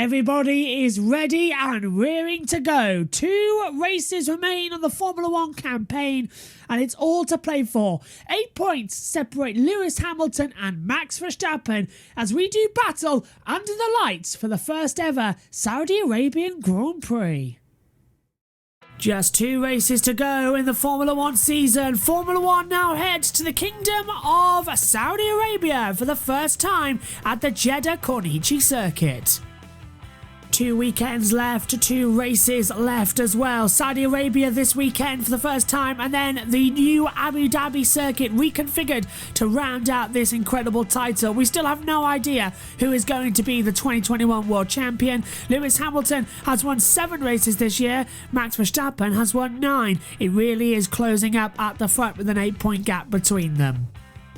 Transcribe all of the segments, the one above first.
Everybody is ready and rearing to go. 2 races remain on the Formula One campaign, and it's all to play for. 8 points separate Lewis Hamilton and Max Verstappen as we do battle under the lights for the first ever Saudi Arabian Grand Prix. Just 2 races to go in the Formula One season. Formula One now heads to the Kingdom of Saudi Arabia for the first time at the Jeddah Corniche circuit. 2 weekends left, 2 races left as well. Saudi Arabia this weekend for the first time, and then the new Abu Dhabi circuit reconfigured to round out this incredible title. We still have no idea who is going to be the 2021 world champion. Lewis Hamilton has won 7 races this year. Max Verstappen has won 9. It really is closing up at the front with an 8-point gap between them.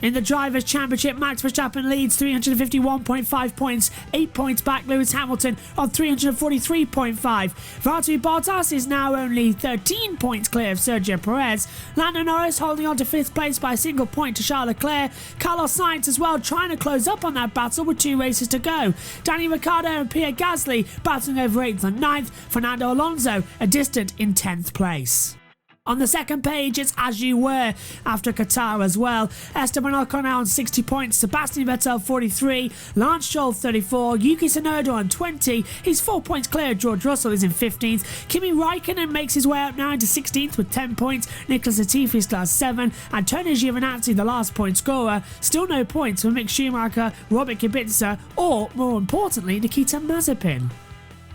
In the Drivers' Championship, Max Verstappen leads 351.5 points, 8 points back Lewis Hamilton on 343.5. Valtteri Bottas is now only 13 points clear of Sergio Perez. Lando Norris holding on to 5th place by a single point to Charles Leclerc. Carlos Sainz as well trying to close up on that battle with 2 races to go. Danny Ricciardo and Pierre Gasly battling over 8th and 9th. Fernando Alonso a distant in 10th place. On the second page, it's as you were after Qatar as well. Esteban Ocon now on 60 points, Sebastian Vettel 43, Lance Stroll 34, Yuki Tsunoda on 20. He's 4 points clear. George Russell is in 15th. Kimi Raikkonen makes his way up now into 16th with 10 points. Nicholas Latifi still has 7. Antonio Giovinazzi, the last point scorer, still no points for Mick Schumacher, Robert Kubica, or, more importantly, Nikita Mazepin.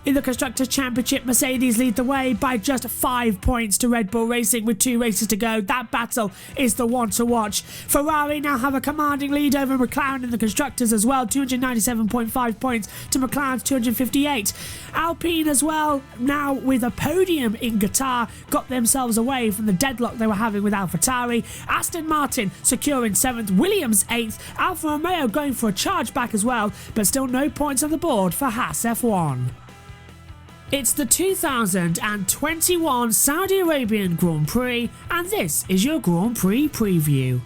In the Constructors' Championship, Mercedes lead the way by just 5 points to Red Bull Racing with 2 races to go. That battle is the one to watch. Ferrari now have a commanding lead over McLaren in the Constructors as well, 297.5 points to McLaren's 258. Alpine as well, now with a podium in Qatar, got themselves away from the deadlock they were having with AlphaTauri. Aston Martin securing 7th, Williams 8th, Alfa Romeo going for a charge back as well, but still no points on the board for Haas F1. It's the 2021 Saudi Arabian Grand Prix, and this is your Grand Prix preview.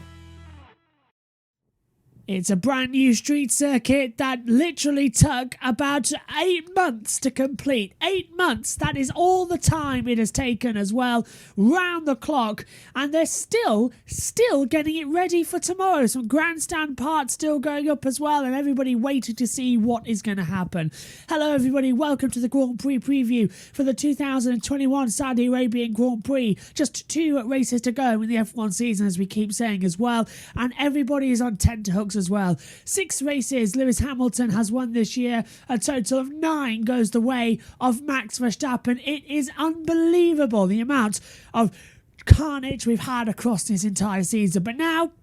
It's a brand new street circuit that literally took about 8 months to complete. 8 months, that is all the time it has taken as well, round the clock. And they're still getting it ready for tomorrow. Some grandstand parts still going up as well, and everybody waiting to see what is going to happen. Hello everybody, welcome to the Grand Prix preview for the 2021 Saudi Arabian Grand Prix. Just 2 races to go in the F1 season, as we keep saying as well. And everybody is on tenterhooks as well. 6 races Lewis Hamilton has won this year. A total of 9 goes the way of Max Verstappen. It is unbelievable the amount of carnage we've had across this entire season. But now,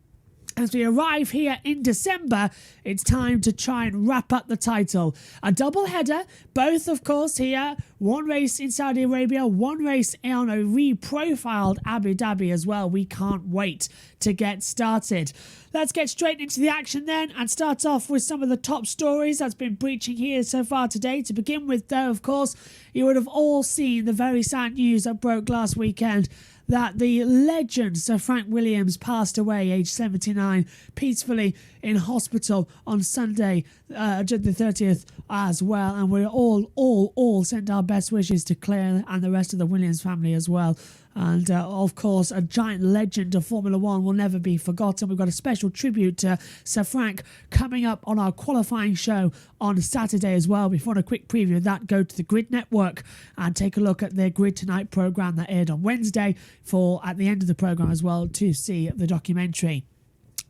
as we arrive here in December, it's time to try and wrap up the title. A double header, both of course here. 1 race in Saudi Arabia, 1 race on a reprofiled Abu Dhabi as well. We can't wait to get started. Let's get straight into the action then and start off with some of the top stories that's been breaching here so far today. To begin with though, of course, you would have all seen the very sad news that broke last weekend that the legend Sir Frank Williams passed away aged 79 peacefully in hospital on Sunday, the 30th as well. And we're all sent our best wishes to Claire and the rest of the Williams family as well. And of course, a giant legend of Formula One will never be forgotten. We've got a special tribute to Sir Frank coming up on our qualifying show on Saturday as well. Before a quick preview of that, go to the Grid Network and take a look at their Grid Tonight programme that aired on Wednesday for at the end of the programme as well to see the documentary.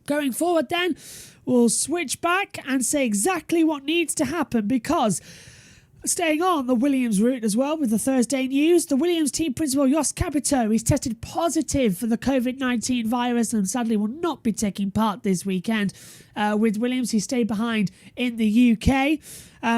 Going forward then, we'll switch back and say exactly what needs to happen, because staying on the Williams route as well with the Thursday news, the Williams team principal Jos Capito is tested positive for the COVID-19 virus and sadly will not be taking part this weekend. With Williams, he stayed behind in the UK.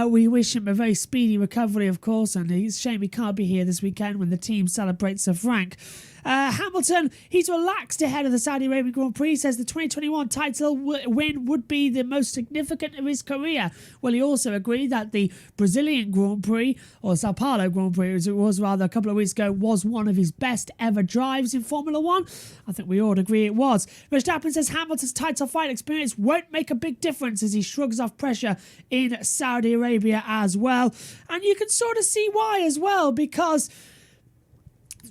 We wish him a very speedy recovery, of course, and it's a shame he can't be here this weekend when the team celebrates Sir Frank. Hamilton, he's relaxed ahead of the Saudi Arabian Grand Prix, says the 2021 title win would be the most significant of his career. Well, he also agreed that the Brazilian Grand Prix, or Sao Paulo Grand Prix as it was rather a couple of weeks ago, was one of his best ever drives in Formula 1. I think we all agree it was. Verstappen says Hamilton's title fight experience won't make a big difference as he shrugs off pressure in Saudi Arabia as well. And you can sort of see why as well, because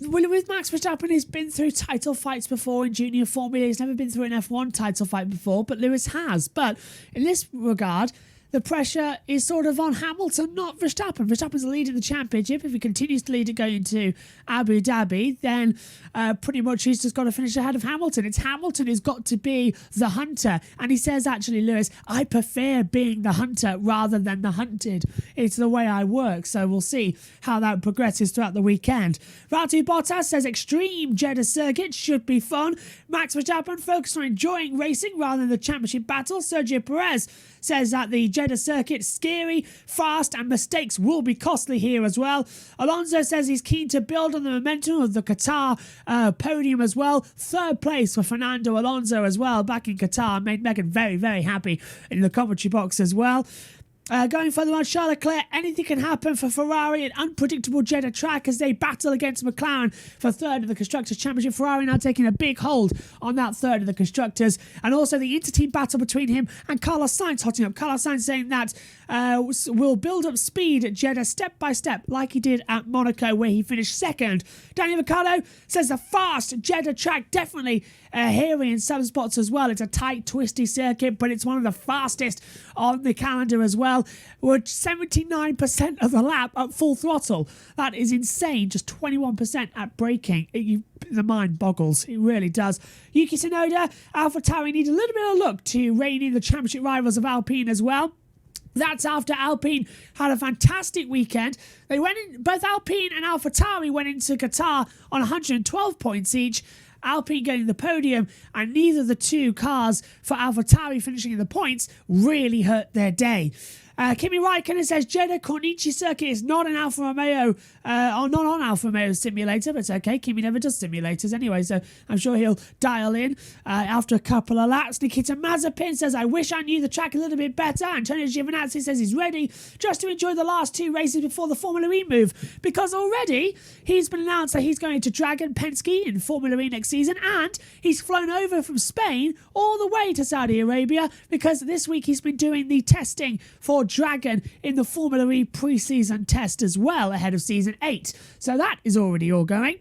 with Max Verstappen, he's been through title fights before in junior Formula. He's never been through an F1 title fight before, but Lewis has. But in this regard, the pressure is sort of on Hamilton, not Verstappen. Verstappen's leading the championship. If he continues to lead it going into Abu Dhabi, then pretty much he's just got to finish ahead of Hamilton. It's Hamilton who's got to be the hunter. And he says, actually, Lewis, I prefer being the hunter rather than the hunted. It's the way I work. So we'll see how that progresses throughout the weekend. Valtteri Bottas says extreme Jeddah circuit should be fun. Max Verstappen focused on enjoying racing rather than the championship battle. Sergio Perez says that the Jeddah circuit scary, fast, and mistakes will be costly here as well. Alonso says he's keen to build on the momentum of the Qatar podium as well. Third place for Fernando Alonso as well back in Qatar. Made Megan very, very happy in the commentary box as well. Going further on, Charles Leclerc, anything can happen for Ferrari, an unpredictable Jeddah track as they battle against McLaren for third in the Constructors' Championship. Ferrari now taking a big hold on that third of the Constructors. And also the inter-team battle between him and Carlos Sainz hotting up. Carlos Sainz saying that will build up speed at Jeddah step by step like he did at Monaco where he finished second. Daniel Ricciardo says the fast Jeddah track definitely hairy in some spots as well. It's a tight, twisty circuit, but it's one of the fastest on the calendar as well. With 79% of the lap at full throttle. That is insane. Just 21% at braking. The mind boggles. It really does. Yuki Tsunoda, AlphaTauri need a little bit of luck to rein in the championship rivals of Alpine as well. That's after Alpine had a fantastic weekend. They went in, both Alpine and AlphaTauri went into Qatar on 112 points each. Alpine getting the podium, and neither of the two cars for AlphaTauri finishing in the points really hurt their day. Kimi Räikkönen says Jeddah Corniche circuit is not an Alfa Romeo, or not on Alfa Romeo simulator, but it's okay. Kimi never does simulators anyway, so I'm sure he'll dial in after a couple of laps. Nikita Mazepin says, I wish I knew the track a little bit better. Antonio Giovinazzi says he's ready just to enjoy the last two races before the Formula E move, because already he's been announced that he's going to Dragon Penske in Formula E next season, and he's flown over from Spain all the way to Saudi Arabia because this week he's been doing the testing for Dragon in the Formula E pre-season test as well ahead of season 8. So that is already all going.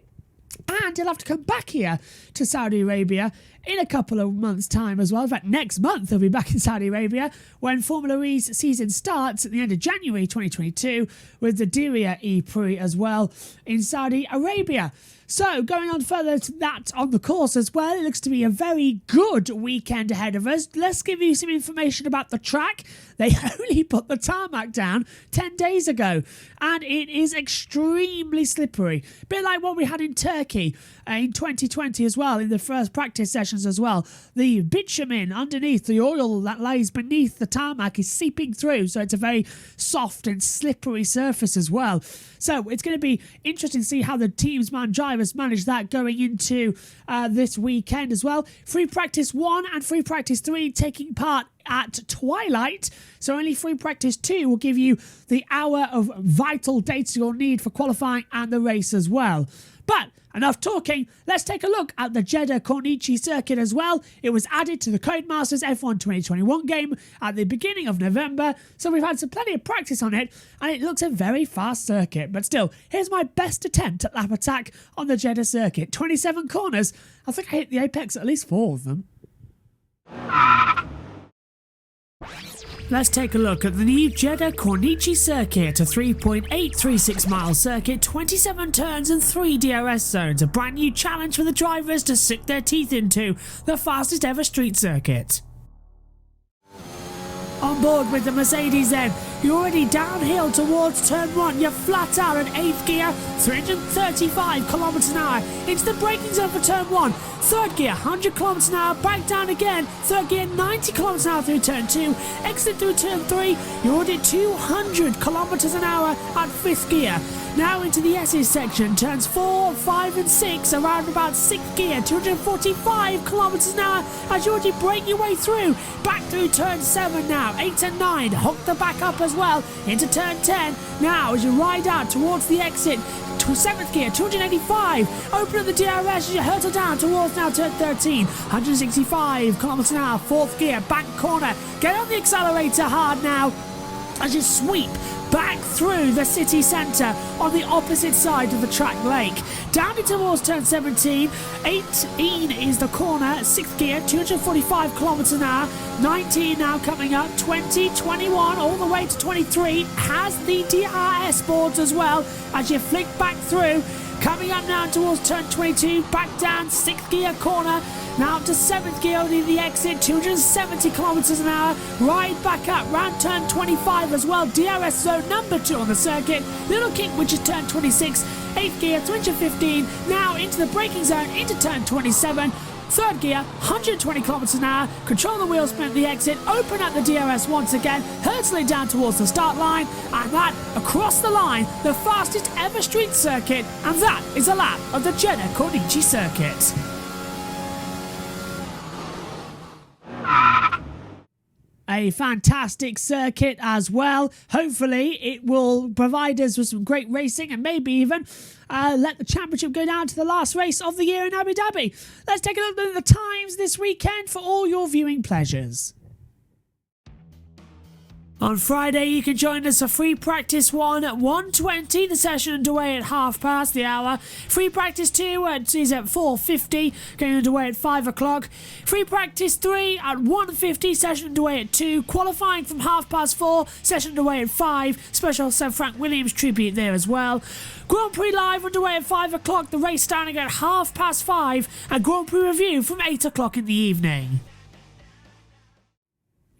And he'll have to come back here to Saudi Arabia in a couple of months' time as well. In fact, next month he'll be back in Saudi Arabia when Formula E's season starts at the end of January 2022 with the Diriyah E-Prix as well in Saudi Arabia. So, going on further to that on the course as well, it looks to be a very good weekend ahead of us. Let's give you some information about the track. They only put the tarmac down 10 days ago, and it is extremely slippery. A bit like what we had in Turkey in 2020 as well, in the first practice sessions as well. The bitumen underneath, the oil that lies beneath the tarmac is seeping through, so it's a very soft and slippery surface as well. So, it's going to be interesting to see how the team's drivers manage that going into this weekend as well. Free practice 1 and free practice 3 taking part at twilight, so only free practice 2 will give you the hour of vital data you'll need for qualifying and the race as well. But enough talking, let's take a look at the Jeddah Corniche circuit as well. It was added to the Codemasters F1 2021 game at the beginning of November, so we've had plenty of practice on it, and it looks a very fast circuit. But still, here's my best attempt at lap attack on the Jeddah circuit. 27 corners. I think I hit the apex at least 4 of them. Let's take a look at the new Jeddah Corniche circuit, a 3.836 mile circuit, 27 turns and 3 DRS zones, a brand new challenge for the drivers to sink their teeth into, the fastest ever street circuit. On board with the Mercedes then, You're already downhill towards turn 1. You're flat out in 8th gear, 335 kilometers an hour into the braking zone for turn 1. 3rd gear, 100 kilometers an hour, back down again. 3rd gear, 90 kilometers an hour through turn 2. Exit through turn 3. You're already 200 kilometers an hour at 5th gear. Now into the S's section, turns 4, 5 and 6, around about 6th gear, 245 kilometers an hour as you already break your way through. Back through turn 7 now, 8 and 9, hook the back up as well, into turn 10. Now as you ride out towards the exit, 7th gear, 285, open up the DRS as you hurtle down towards now turn 13, 165 kilometers an hour, 4th gear, back corner, get on the accelerator hard now as you sweep back through the city centre on the opposite side of the track lake. Down into towards turn 17, 18 is the corner, 6th gear, 245 kilometers an hour, 19 now coming up, 20, 21, all the way to 23, has the DRS boards as well as you flick back through. Coming up now towards turn 22, back down, 6th gear corner, now up to 7th gear only the exit, 270 kilometers an hour, ride back up, round turn 25 as well, DRS zone number 2 on the circuit, little kick which is turn 26, 8th gear, 315, now into the braking zone, into turn 27, 3rd gear, 120 kilometers an hour, control the wheel spin at the exit, open up the DRS once again, hurtling down towards the start line, and that, across the line, the fastest ever street circuit, and that is a lap of the Jeddah Corniche circuit. A fantastic circuit as well. Hopefully it will provide us with some great racing and maybe even let the championship go down to the last race of the year in Abu Dhabi. Let's take a look at the times this weekend for all your viewing pleasures. On Friday, you can join us for free practice 1 at 1:20. The session underway at 1/2 the hour. Free practice 2 is at 4:50, going underway at 5 o'clock. Free practice 3 at 1:50, session underway at 2. Qualifying from 4:30, session underway at 5. Special Sir Frank Williams tribute there as well. Grand Prix live underway at 5 o'clock. The race starting at 5:30, and Grand Prix review from 8 o'clock in the evening.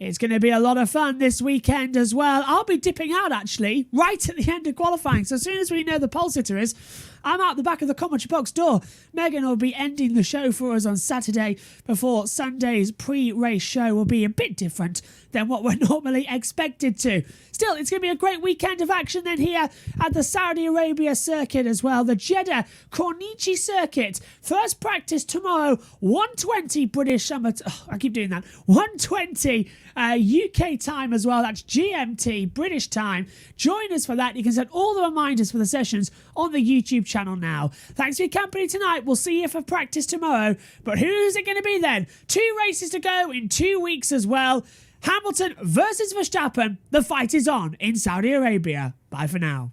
It's going to be a lot of fun this weekend as well. I'll be dipping out, actually, right at the end of qualifying. So as soon as we know the pole sitter is, I'm out the back of the commentary box door. Megan will be ending the show for us on Saturday before Sunday's pre-race show will be a bit different than what we're normally expected to. Still, it's going to be a great weekend of action then here at the Saudi Arabia circuit as well. The Jeddah Corniche circuit. First practice tomorrow, 1:20 British summer. I keep doing that. 1:20 UK time as well. That's GMT, British time. Join us for that. You can set all the reminders for the sessions on the YouTube channel now. Thanks for your company tonight. We'll see you for practice tomorrow. But who's it going to be then? 2 races to go in 2 weeks as well. Hamilton versus Verstappen. The fight is on in Saudi Arabia. Bye for now.